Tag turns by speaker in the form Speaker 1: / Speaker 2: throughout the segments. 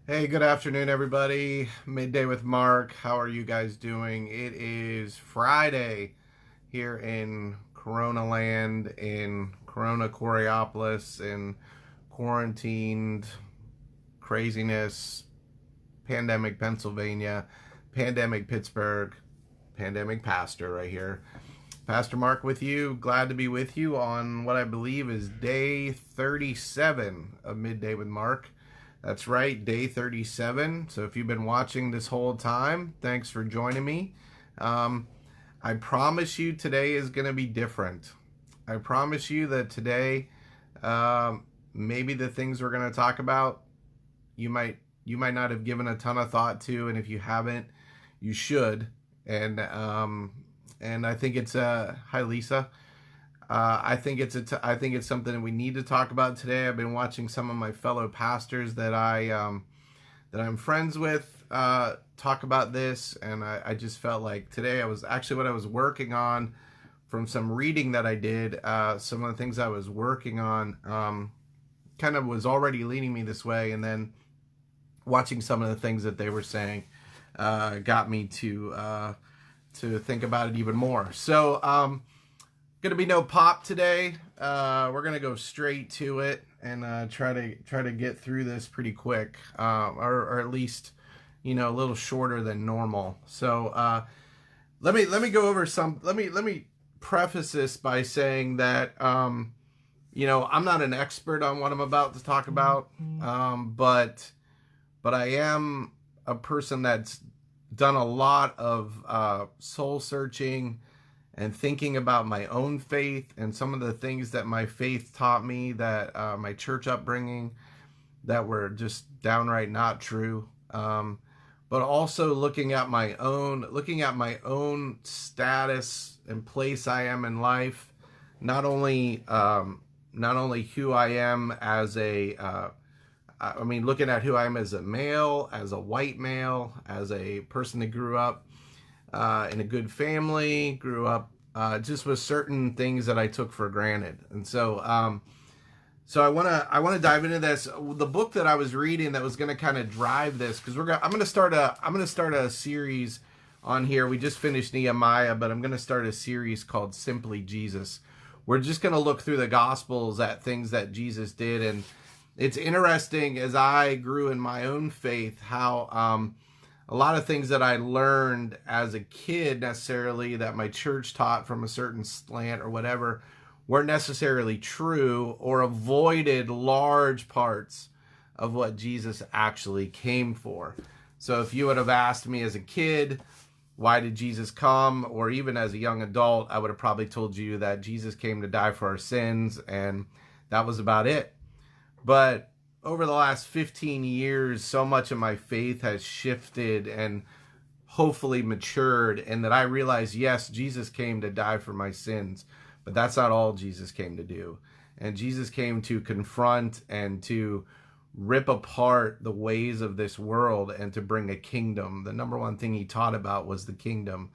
Speaker 1: Hey, good afternoon, everybody. Midday with Mark. How are you guys doing? It is Friday here in Corona Land, in Corona Coriopolis, in quarantined craziness, pandemic Pennsylvania, pandemic Pittsburgh, pandemic pastor right here. Pastor Mark with you. Glad to be with you on what I believe is day 37 of Midday with Mark. That's right, day 37. So if you've been watching this whole time, thanks for joining me. Um, I promise you today is going to be different. I promise you that today, maybe the things we're going to talk about, you might you might not have given a ton of thought to, and if you haven't, you should. And I think it's hi Lisa. I think it's something that we need to talk about today. I've been watching some of my fellow pastors that I'm friends with talk about this, and I just felt like today I was actually what I was working on from some reading that I did. Some of the things I was working on kind of was already leading me this way, and then watching some of the things that they were saying got me to think about it even more. So gonna be no pop today. We're gonna go straight to it and try to get through this pretty quick, or at least a little shorter than normal. So let me go over some. Let me preface this by saying that I'm not an expert on what I'm about to talk about, but I am a person that's done a lot of soul searching and thinking about my own faith and some of the things that my faith taught me, that my church upbringing, that were just downright not true. But also looking at my own status and place I am in life, not only who I am as looking at who I am as a male, as a white male, as a person that grew up in a good family, grew up just with certain things that I took for granted. And so I want to dive into this. The book that I was reading that was going to kind of drive this, because I'm going to start a series on here. We just finished Nehemiah, but I'm going to start a series called Simply Jesus. We're just going to look through the Gospels at things that Jesus did, and it's interesting as I grew in my own faith how a lot of things that I learned as a kid necessarily that my church taught from a certain slant or whatever weren't necessarily true, or avoided large parts of what Jesus actually came for. So if you would have asked me as a kid, why did Jesus come? Or even as a young adult, I would have probably told you that Jesus came to die for our sins, and that was about it. But over the last 15 years, so much of my faith has shifted and hopefully matured, and that I realize, yes, Jesus came to die for my sins, but that's not all Jesus came to do. And Jesus came to confront and to rip apart the ways of this world and to bring a kingdom. The number one thing he taught about was the kingdom.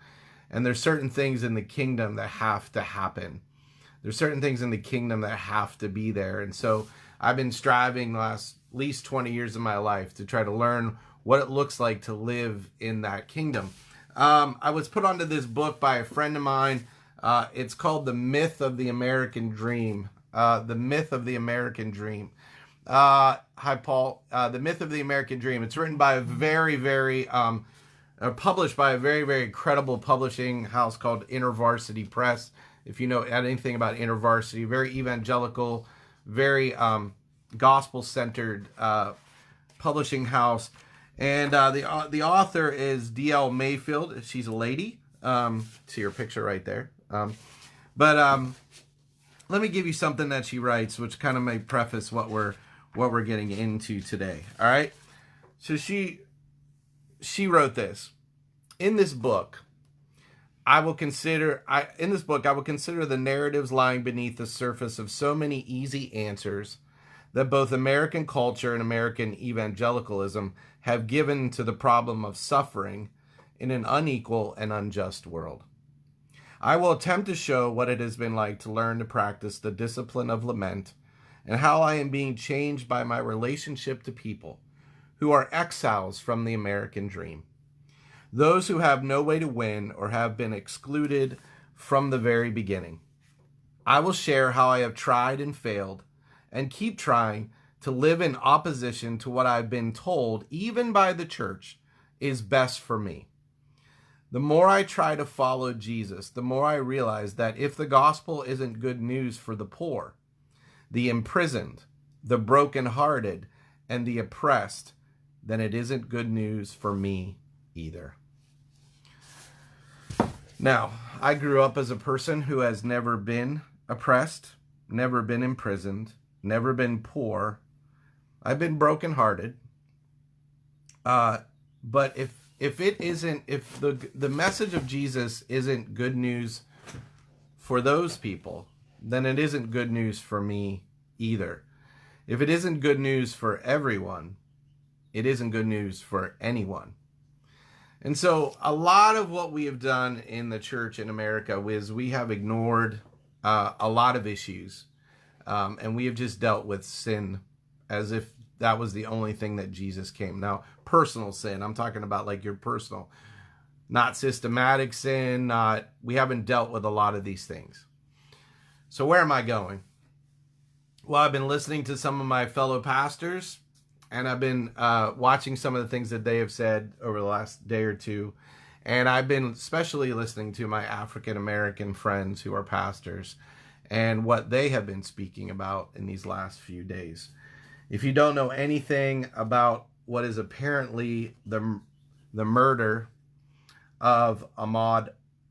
Speaker 1: And there's certain things in the kingdom that have to happen. There's certain things in the kingdom that have to be there. And so I've been striving the last at least 20 years of my life to try to learn what it looks like to live in that kingdom. I was put onto this book by a friend of mine. It's called The Myth of the American Dream. The Myth of the American Dream. Hi, Paul. The Myth of the American Dream. It's written by a published by a very, very credible publishing house called InterVarsity Press. If you know anything about InterVarsity, very evangelical, very gospel-centered publishing house. And the author is D.L. Mayfield. She's a lady. See her picture right there. But let me give you something that she writes, which kind of may preface what we're getting into today. All right. So she wrote this. In this book, I will consider the narratives lying beneath the surface of so many easy answers that both American culture and American evangelicalism have given to the problem of suffering in an unequal and unjust world. I will attempt to show what it has been like to learn to practice the discipline of lament, and how I am being changed by my relationship to people who are exiles from the American dream, those who have no way to win or have been excluded from the very beginning. I will share how I have tried and failed and keep trying to live in opposition to what I've been told, even by the church, is best for me. The more I try to follow Jesus, the more I realize that if the gospel isn't good news for the poor, the imprisoned, the brokenhearted, and the oppressed, then it isn't good news for me either. Now, I grew up as a person who has never been oppressed, never been imprisoned, never been poor. I've been brokenhearted. But if the message of Jesus isn't good news for those people, then it isn't good news for me either. If it isn't good news for everyone, it isn't good news for anyone. And so a lot of what we have done in the church in America is we have ignored a lot of issues. And we have just dealt with sin as if that was the only thing that Jesus came. Now, personal sin, I'm talking about like your personal, not systematic sin, we haven't dealt with a lot of these things. So where am I going? Well, I've been listening to some of my fellow pastors, and I've been watching some of the things that they have said over the last day or two. And I've been especially listening to my African American friends who are pastors and what they have been speaking about in these last few days. If you don't know anything about what is apparently the murder of Ahmaud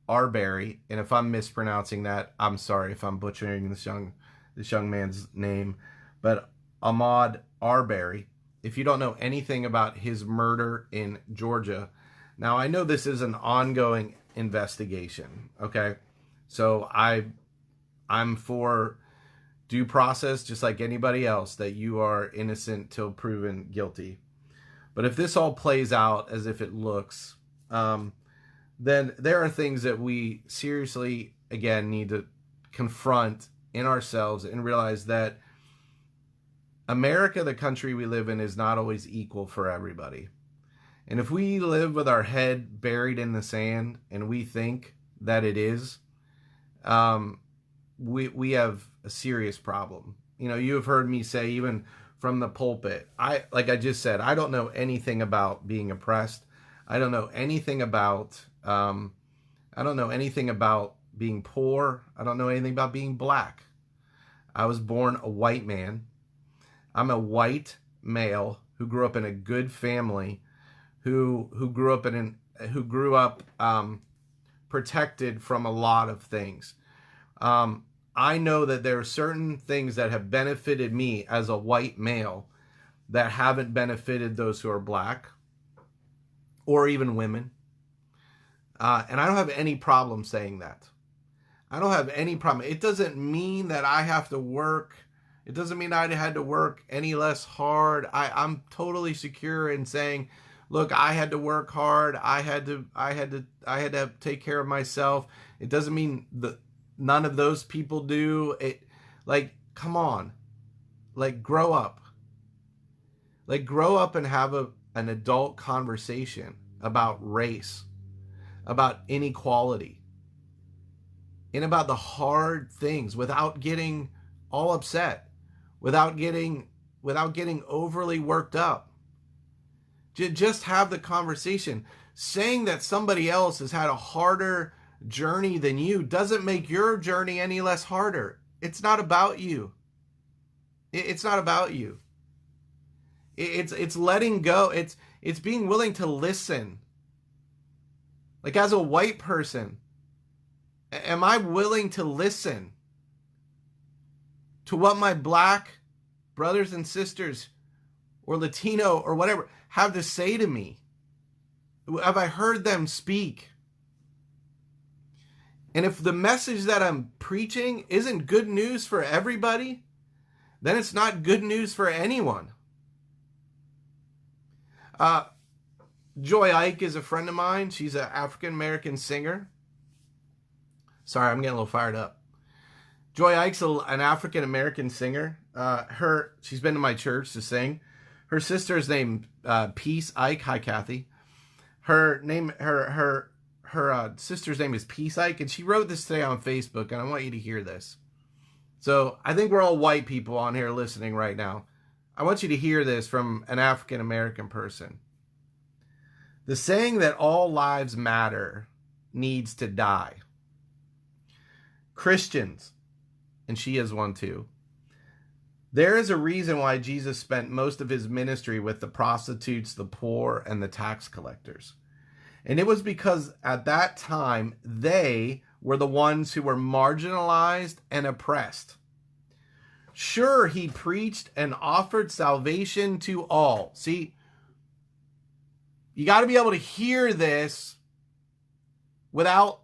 Speaker 1: Arbery, and if I'm mispronouncing that, I'm sorry if I'm butchering this young man's name, but Ahmaud Arbery, if you don't know anything about his murder in Georgia, now I know this is an ongoing investigation, okay? So I'm for due process, just like anybody else, that you are innocent till proven guilty. But if this all plays out as if it looks, then there are things that we seriously, again, need to confront in ourselves and realize that America, the country we live in, is not always equal for everybody. And if we live with our head buried in the sand and we think that it is, we have a serious problem. You know, you have heard me say, even from the pulpit, like I just said, I don't know anything about being oppressed. I don't know anything about being poor. I don't know anything about being black. I was born a white man. I'm a white male who grew up in a good family, who grew up protected from a lot of things. I know that there are certain things that have benefited me as a white male that haven't benefited those who are black or even women. And I don't have any problem saying that. I don't have any problem. It doesn't mean that I have to work. It doesn't mean I had to work any less hard. I'm totally secure in saying, look, I had to work hard. I had to take care of myself. It doesn't mean that none of those people do it. Like, come on, like grow up, and have an adult conversation about race, about inequality, and about the hard things without getting all upset, without getting overly worked up. Just have the conversation. Saying that somebody else has had a harder journey than you doesn't make your journey any less harder. It's not about you. It's not about you. It's letting go. It's being willing to listen. Like, as a white person, am I willing to listen to what my black brothers and sisters or Latino or whatever have to say to me? Have I heard them speak? And if the message that I'm preaching isn't good news for everybody, then it's not good news for anyone. Joy Ike is a friend of mine. She's an African-American singer. Sorry, I'm getting a little fired up. Joy Ike's an African-American singer. She's been to my church to sing. Her sister's name Peace Ike. Hi, Kathy. Her sister's name is Peace Ike, and she wrote this today on Facebook, and I want you to hear this. So I think we're all white people on here listening right now. I want you to hear this from an African American person. The saying that all lives matter needs to die. Christians, and she is one too, there is a reason why Jesus spent most of his ministry with the prostitutes, the poor, and the tax collectors. And it was because at that time, they were the ones who were marginalized and oppressed. Sure, he preached and offered salvation to all. See, you got to be able to hear this without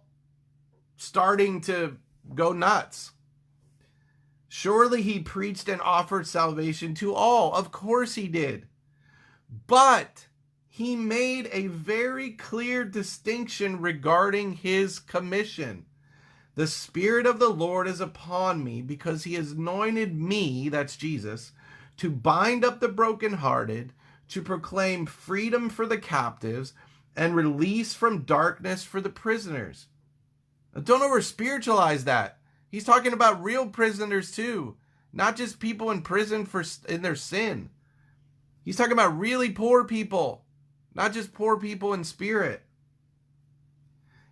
Speaker 1: starting to go nuts. Surely he preached and offered salvation to all. Of course he did. But he made a very clear distinction regarding his commission. The Spirit of the Lord is upon me because he has anointed me, that's Jesus, to bind up the brokenhearted, to proclaim freedom for the captives, and release from darkness for the prisoners. Now, don't over-spiritualize that. He's talking about real prisoners too, not just people in prison in their sin. He's talking about really poor people, not just poor people in spirit.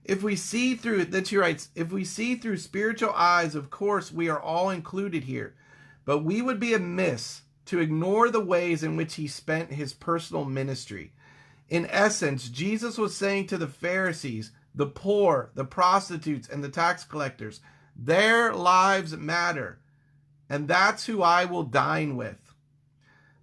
Speaker 1: If we see through, that she writes, if we see through spiritual eyes, of course, we are all included here. But we would be amiss to ignore the ways in which he spent his personal ministry. In essence, Jesus was saying to the Pharisees, the poor, the prostitutes, and the tax collectors, their lives matter, and that's who I will dine with.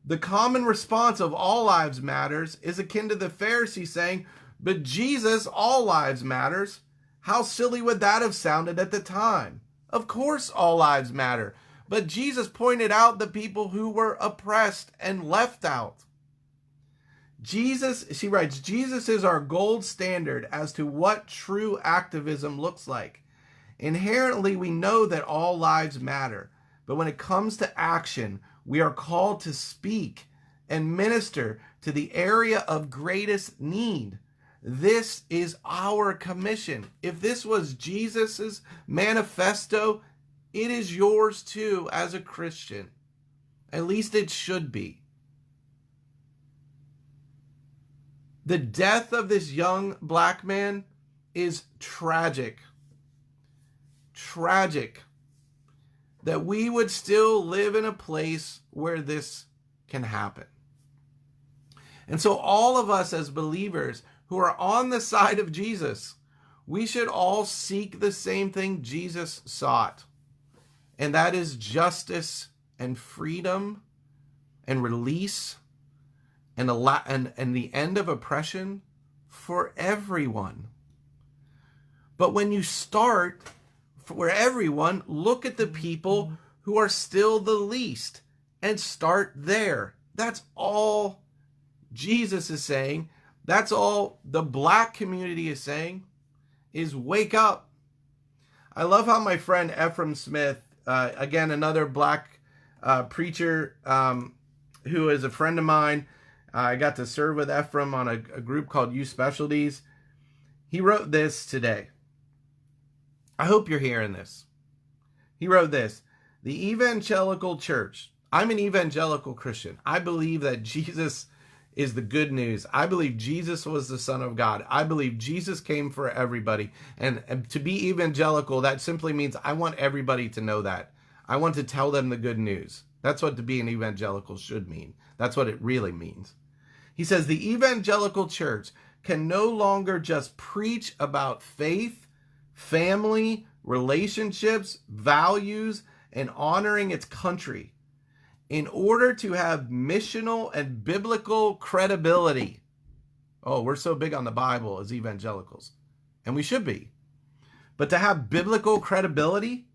Speaker 1: The common response of all lives matters is akin to the Pharisees saying, but Jesus, all lives matters. How silly would that have sounded at the time? Of course all lives matter, but Jesus pointed out the people who were oppressed and left out. Jesus, she writes, Jesus is our gold standard as to what true activism looks like. Inherently, we know that all lives matter, but when it comes to action, we are called to speak and minister to the area of greatest need. This is our commission. If this was Jesus's manifesto, it is yours too as a Christian. At least it should be. The death of this young black man is tragic. Tragic that we would still live in a place where this can happen. And so all of us as believers who are on the side of Jesus, we should all seek the same thing Jesus sought. And that is justice and freedom and release and the end of oppression for everyone. But when you start for everyone, look at the people who are still the least and start there. That's all Jesus is saying. That's all the black community is saying, is wake up. I love how my friend Ephraim Smith, again, another black preacher who is a friend of mine. I got to serve with Ephraim on a group called Youth Specialties. He wrote this today. I hope you're hearing this. He wrote this: the evangelical church. I'm an evangelical Christian. I believe that Jesus is the good news. I believe Jesus was the Son of God. I believe Jesus came for everybody. And to be evangelical, that simply means I want everybody to know that. I want to tell them the good news. That's what to be an evangelical should mean. That's what it really means. He says the evangelical church can no longer just preach about faith, family, relationships, values, and honoring its country. In order to have missional and biblical credibility. Oh, we're so big on the Bible as evangelicals, and we should be. But to have biblical credibility,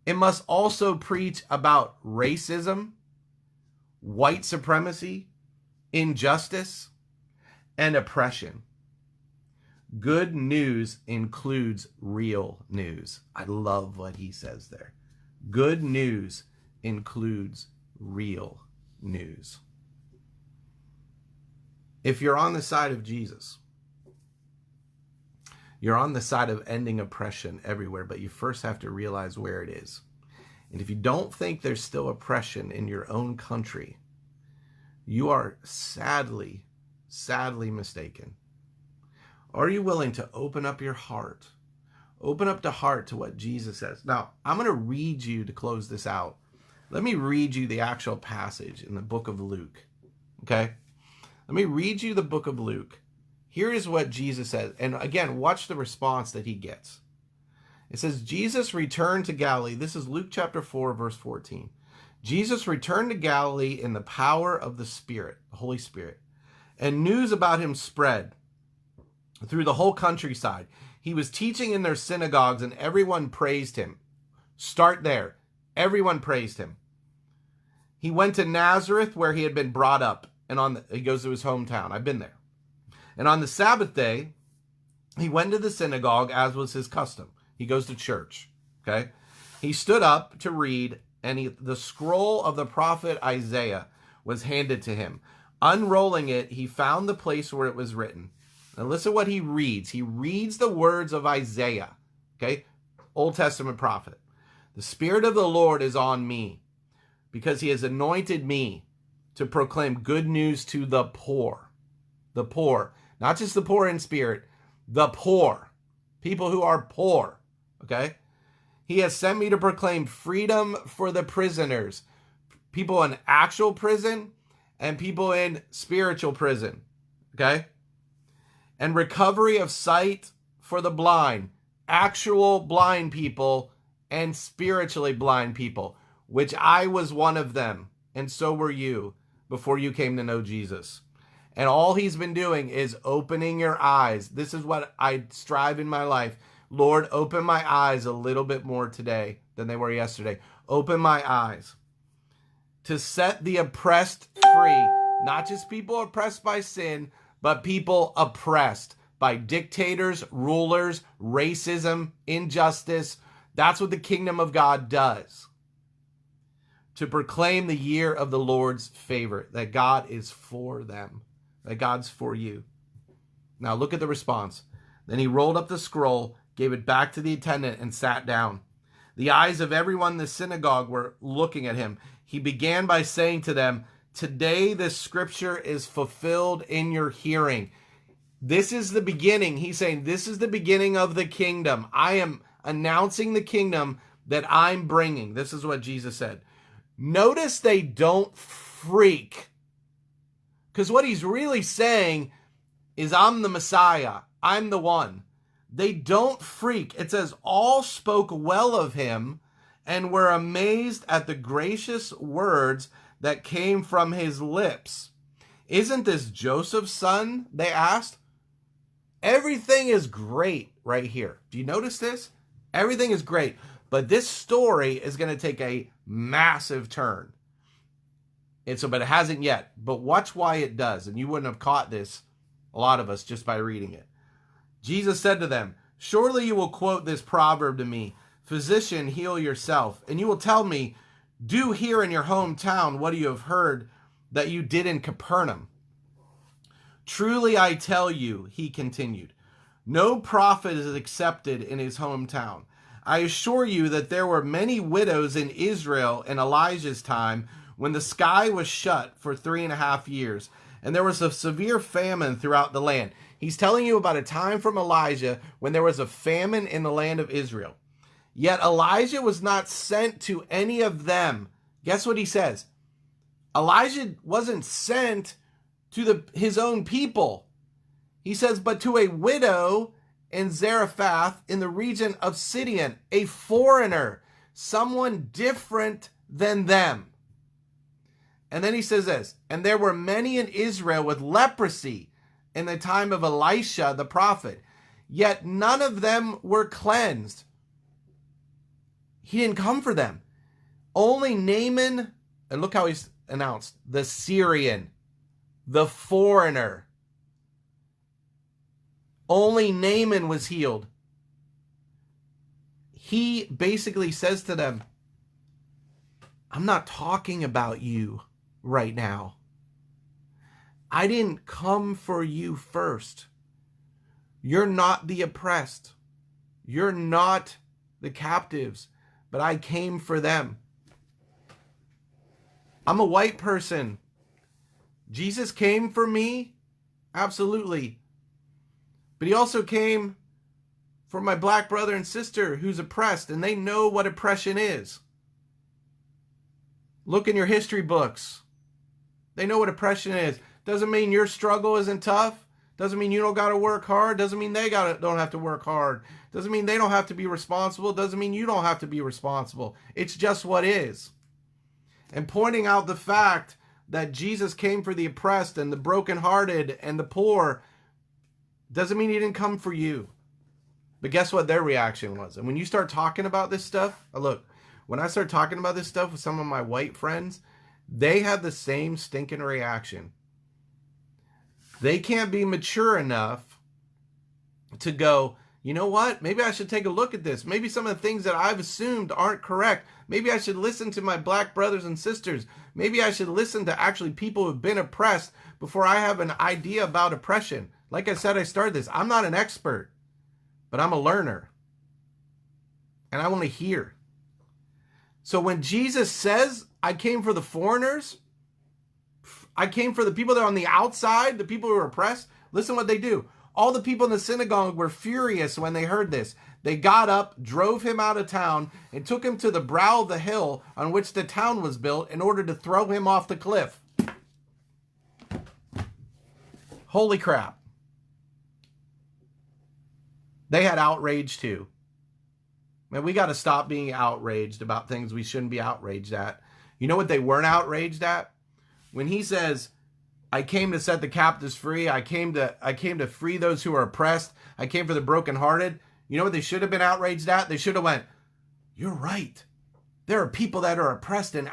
Speaker 1: it must also preach about racism, white supremacy, injustice, and oppression. Good news includes real news. I love what he says there. Good news includes real news. If you're on the side of Jesus, you're on the side of ending oppression everywhere, but you first have to realize where it is. And if you don't think there's still oppression in your own country, you are sadly mistaken. Are you willing to open up your heart? Open up the heart to what Jesus says. Now, I'm going to read you to close this out. Let me read you the actual passage in the book of Luke. Okay? Let me read you the book of Luke. Here is what Jesus says. And again, watch the response that he gets. It says, Jesus returned to Galilee. This is Luke chapter 4, verse 14. Jesus returned to Galilee in the power of the Spirit, the Holy Spirit, and news about him spread through the whole countryside. He was teaching in their synagogues, and everyone praised him. Start there. Everyone praised him. He went to Nazareth, where he had been brought up, and he goes to his hometown. I've been there. And on the Sabbath day, he went to the synagogue, as was his custom. He goes to church, okay? He stood up to read, and the scroll of the prophet Isaiah was handed to him. Unrolling it, he found the place where it was written. Now listen what he reads. He reads the words of Isaiah, okay? Old Testament prophet. The Spirit of the Lord is on me, because he has anointed me to proclaim good news to the poor. The poor. Not just the poor in spirit, the poor. People who are poor, okay? He has sent me to proclaim freedom for the prisoners. People in actual prison and people in spiritual prison, okay? And recovery of sight for the blind. Actual blind people and spiritually blind people, which I was one of them, and so were you before you came to know Jesus. And all he's been doing is opening your eyes. This is what I strive in my life. Lord, open my eyes a little bit more today than they were yesterday. Open my eyes to set the oppressed free. Not just people oppressed by sin, but people oppressed by dictators, rulers, racism, injustice. That's what the kingdom of God does. To proclaim the year of the Lord's favor, that God is for them, that God's for you. Now look at the response. Then he rolled up the scroll, gave it back to the attendant, and sat down. The eyes of everyone in the synagogue were looking at him. He began by saying to them, "Today this scripture is fulfilled in your hearing." This is the beginning. He's saying, this is the beginning of the kingdom. I am announcing the kingdom that I'm bringing. This is what Jesus said. Notice they don't freak. Because what he's really saying is, I'm the Messiah. I'm the one. They don't freak. It says, all spoke well of him and were amazed at the gracious words that came from his lips. Isn't this Joseph's son? They asked. Everything is great right here. Do you notice this? Everything is great. But this story is going to take a massive turn. But it hasn't yet. But watch why it does. And you wouldn't have caught this, a lot of us, just by reading it. Jesus said to them, "Surely you will quote this proverb to me, 'Physician, heal yourself.' And you will tell me, 'Do here in your hometown what you have heard that you did in Capernaum.' Truly I tell you," he continued, "no prophet is accepted in his hometown. I assure you that there were many widows in Israel in Elijah's time, when the sky was shut for 3.5 years, and there was a severe famine throughout the land." He's telling you about a time from Elijah when there was a famine in the land of Israel. Yet Elijah was not sent to any of them. Guess what he says? Elijah wasn't sent to his own people. He says, but to a widow in Zarephath in the region of Sidon, a foreigner, someone different than them. And then he says this, and there were many in Israel with leprosy in the time of Elisha the prophet, yet none of them were cleansed. He didn't come for them. Only Naaman, and look how he's announced, the Syrian, the foreigner. Only Naaman was healed. He basically says to them, I'm not talking about you right now. I didn't come for you first. You're not the oppressed. You're not the captives, but I came for them. I'm a white person. Jesus came for me, absolutely. But he also came for my black brother and sister who's oppressed, and they know what oppression is. Look in your history books. They know what oppression is. Doesn't mean your struggle isn't tough. Doesn't mean you don't got to work hard. Doesn't mean they don't have to work hard. Doesn't mean they don't have to be responsible. Doesn't mean you don't have to be responsible. It's just what is. And pointing out the fact that Jesus came for the oppressed and the brokenhearted and the poor doesn't mean he didn't come for you. But guess what their reaction was? And when you start talking about this stuff, look, when I start talking about this stuff with some of my white friends, they have the same stinking reaction. They can't be mature enough to go, you know what? Maybe I should take a look at this. Maybe some of the things that I've assumed aren't correct. Maybe I should listen to my black brothers and sisters. Maybe I should listen to actually people who've been oppressed before I have an idea about oppression. Like I said, I started this. I'm not an expert, but I'm a learner. And I want to hear. So when Jesus says, I came for the foreigners, I came for the people that are on the outside, the people who are oppressed, listen what they do. All the people in the synagogue were furious when they heard this. They got up, drove him out of town, and took him to the brow of the hill on which the town was built in order to throw him off the cliff. Holy crap. They had outrage too. Man, we got to stop being outraged about things we shouldn't be outraged at. You know what they weren't outraged at? When he says, I came to set the captives free. I came to free those who are oppressed. I came for the brokenhearted. You know what they should have been outraged at? They should have went, you're right. There are people that are oppressed and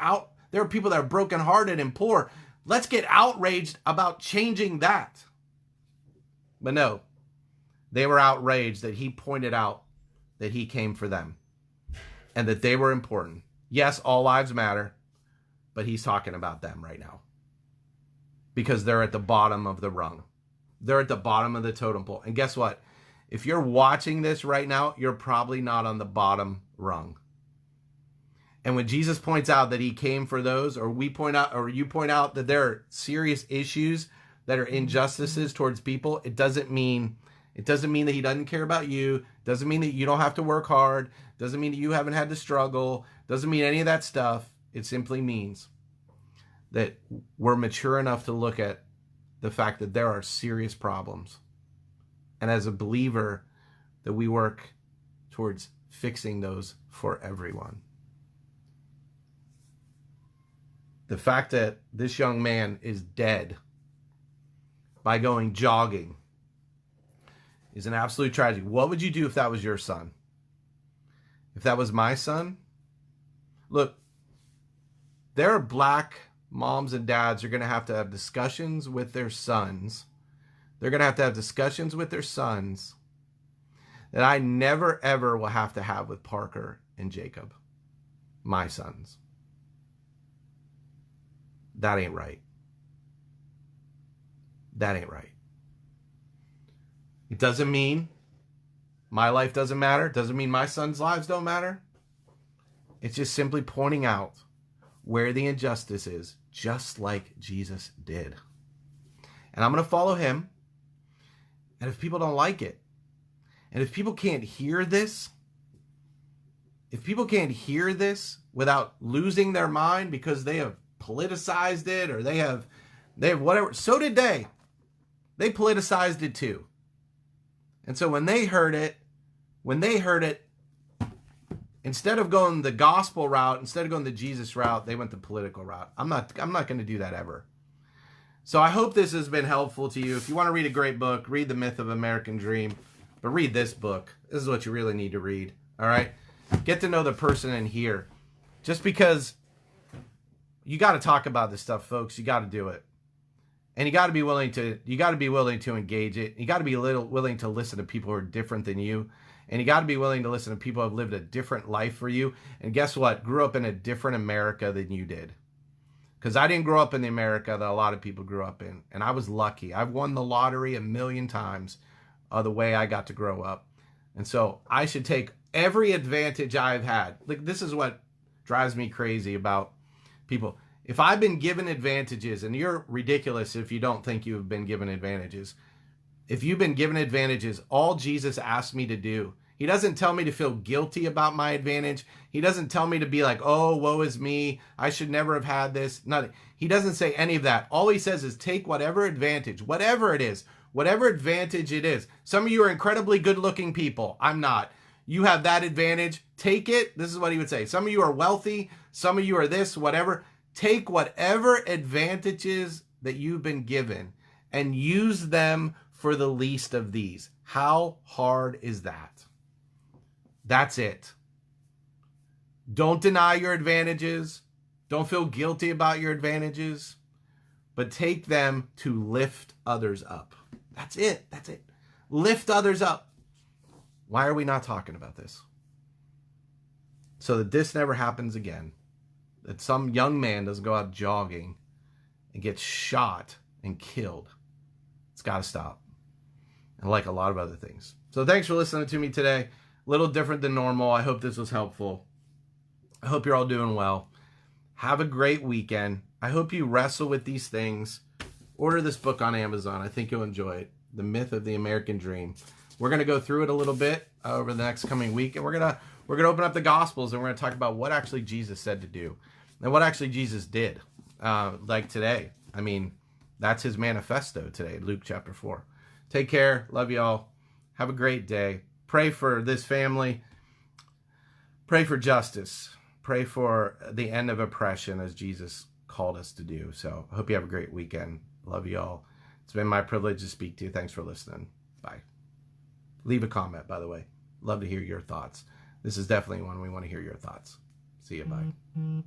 Speaker 1: there are people that are brokenhearted and poor. Let's get outraged about changing that. But no, they were outraged that he pointed out that he came for them and that they were important. Yes, all lives matter, but he's talking about them right now because they're at the bottom of the rung. They're at the bottom of the totem pole. And guess what? If you're watching this right now, you're probably not on the bottom rung. And when Jesus points out that he came for those, or you point out that there are serious issues that are injustices towards people, it doesn't mean that he doesn't care about you. It doesn't mean that you don't have to work hard. It doesn't mean that you haven't had to struggle. It doesn't mean any of that stuff. It simply means that we're mature enough to look at the fact that there are serious problems. And as a believer, that we work towards fixing those for everyone. The fact that this young man is dead by going jogging is an absolute tragedy. What would you do if that was your son? If that was my son? Look, there are black moms and dads who are going to have discussions with their sons. They're going to have discussions with their sons that I never, ever will have to have with Parker and Jacob, my sons. That ain't right. That ain't right. It doesn't mean my life doesn't matter. It doesn't mean my sons' lives don't matter. It's just simply pointing out where the injustice is, just like Jesus did. And I'm going to follow him. And if people don't like it, and if people can't hear this, without losing their mind because they have politicized it or they have whatever, so did they. They politicized it too. And so when they heard it, instead of going the gospel route, instead of going the Jesus route, they went the political route. I'm not going to do that ever. So I hope this has been helpful to you. If you want to read a great book, read The Myth of American Dream, but read this book. This is what you really need to read. All right? Get to know the person in here. Just because you got to talk about this stuff, folks, you got to do it. And you got to be willing to engage it. You got to be willing to listen to people who are different than you. And you got to be willing to listen to people who have lived a different life for you. And guess what? Grew up in a different America than you did. because I didn't grow up in the America that a lot of people grew up in. And I was lucky. I've won the lottery 1,000,000 times the way I got to grow up. And so I should take every advantage I've had. Like, this is what drives me crazy about people. If I've been given advantages, and you're ridiculous if you don't think you have been given advantages. If you've been given advantages, all Jesus asked me to do, he doesn't tell me to feel guilty about my advantage. He doesn't tell me to be like, oh, woe is me. I should never have had this. Nothing. He doesn't say any of that. All he says is take whatever advantage, whatever it is, whatever advantage it is. Some of you are incredibly good-looking people. I'm not. You have that advantage. Take it. This is what he would say. Some of you are wealthy. Some of you are this, whatever. Take whatever advantages that you've been given and use them for the least of these. How hard is that? That's it. Don't deny your advantages. Don't feel guilty about your advantages, but take them to lift others up. That's it. That's it. Lift others up. Why are we not talking about this? So that this never happens again. That some young man doesn't go out jogging and gets shot and killed. It's got to stop. And like a lot of other things. So thanks for listening to me today. A little different than normal. I hope this was helpful. I hope you're all doing well. Have a great weekend. I hope you wrestle with these things. Order this book on Amazon. I think you'll enjoy it. The Myth of the American Dream. We're going to go through it a little bit over the next coming week. And we're going to open up the Gospels and we're going to talk about what actually Jesus said to do. And what actually Jesus did, like today. I mean, that's his manifesto today, Luke chapter 4. Take care. Love y'all. Have a great day. Pray for this family. Pray for justice. Pray for the end of oppression as Jesus called us to do. So I hope you have a great weekend. Love y'all. It's been my privilege to speak to you. Thanks for listening. Bye. Leave a comment, by the way. Love to hear your thoughts. This is definitely one we want to hear your thoughts. See you. Bye.